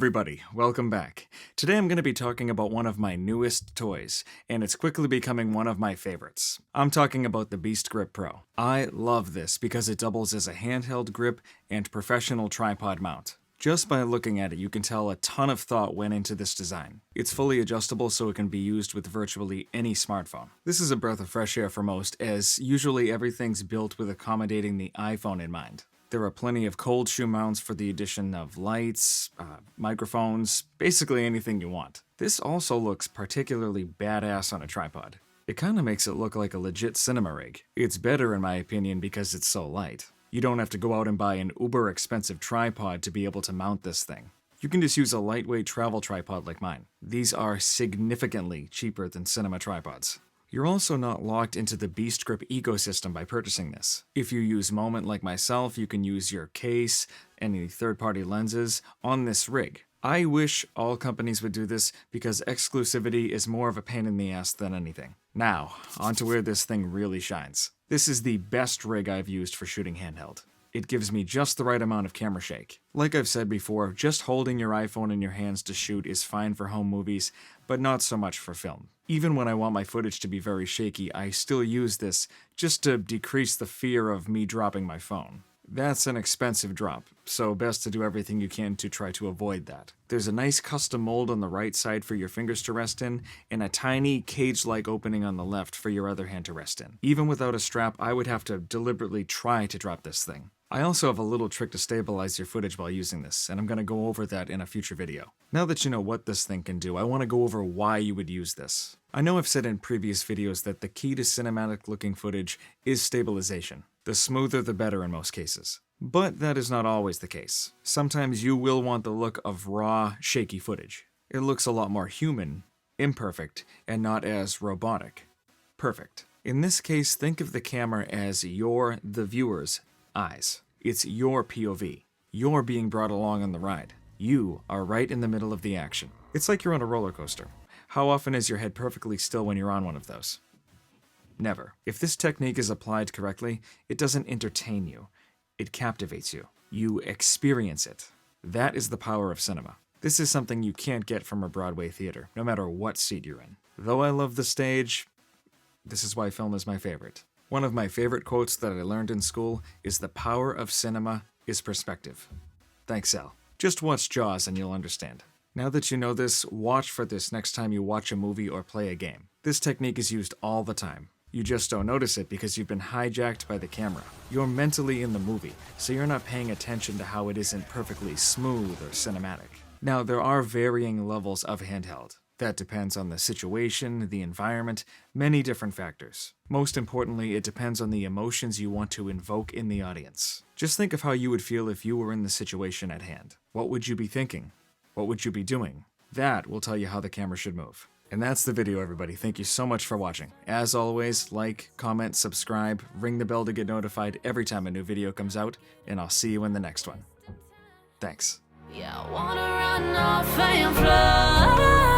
everybody, welcome back. Today I'm going to be talking about one of my newest toys, and it's quickly becoming one of my favorites. I'm talking about the BeastGrip Pro. I love this because it doubles as a handheld grip and professional tripod mount. Just by looking at it, you can tell a ton of thought went into this design. It's fully adjustable so it can be used with virtually any smartphone. This is a breath of fresh air for most, as usually everything's built with accommodating the iPhone in mind. There are plenty of cold shoe mounts for the addition of lights, microphones, basically anything you want. This also looks particularly badass on a tripod. It kinda makes it look like a legit cinema rig. It's better in my opinion because it's so light. You don't have to go out and buy an uber expensive tripod to be able to mount this thing. You can just use a lightweight travel tripod like mine. These are significantly cheaper than cinema tripods. You're also not locked into the BeastGrip ecosystem by purchasing this. If you use Moment like myself, you can use your case, any third-party lenses, on this rig. I wish all companies would do this because exclusivity is more of a pain in the ass than anything. Now, on to where this thing really shines. This is the best rig I've used for shooting handheld. It gives me just the right amount of camera shake. Like I've said before, just holding your iPhone in your hands to shoot is fine for home movies, but not so much for film. Even when I want my footage to be very shaky, I still use this just to decrease the fear of me dropping my phone. That's an expensive drop, so best to do everything you can to try to avoid that. There's a nice custom mold on the right side for your fingers to rest in, and a tiny cage-like opening on the left for your other hand to rest in. Even without a strap, I would have to deliberately try to drop this thing. I also have a little trick to stabilize your footage while using this, and I'm going to go over that in a future video. Now that you know what this thing can do, I want to go over why you would use this. I know I've said in previous videos that the key to cinematic looking footage is stabilization. The smoother the better in most cases. But that is not always the case. Sometimes you will want the look of raw, shaky footage. It looks a lot more human, imperfect, and not as robotic. Perfect. In this case, think of the camera as the viewer's eyes. It's your POV. You're being brought along on the ride. You are right in the middle of the action. It's like you're on a roller coaster. How often is your head perfectly still when you're on one of those? Never. If this technique is applied correctly, it doesn't entertain you. It captivates you. You experience it. That is the power of cinema. This is something you can't get from a Broadway theater, no matter what seat you're in. Though I love the stage, this is why film is my favorite. One of my favorite quotes that I learned in school is the power of cinema is perspective. Thanks, Al. Just watch Jaws and you'll understand. Now that you know this, watch for this next time you watch a movie or play a game. This technique is used all the time. You just don't notice it because you've been hijacked by the camera. You're mentally in the movie, so you're not paying attention to how it isn't perfectly smooth or cinematic. Now, there are varying levels of handheld. That depends on the situation, the environment, many different factors. Most importantly, it depends on the emotions you want to invoke in the audience. Just think of how you would feel if you were in the situation at hand. What would you be thinking? What would you be doing? That will tell you how the camera should move. And that's the video, everybody. Thank you so much for watching. As always, like, comment, subscribe, ring the bell to get notified every time a new video comes out, and I'll see you in the next one. Thanks. Yeah, I wanna run off and fly.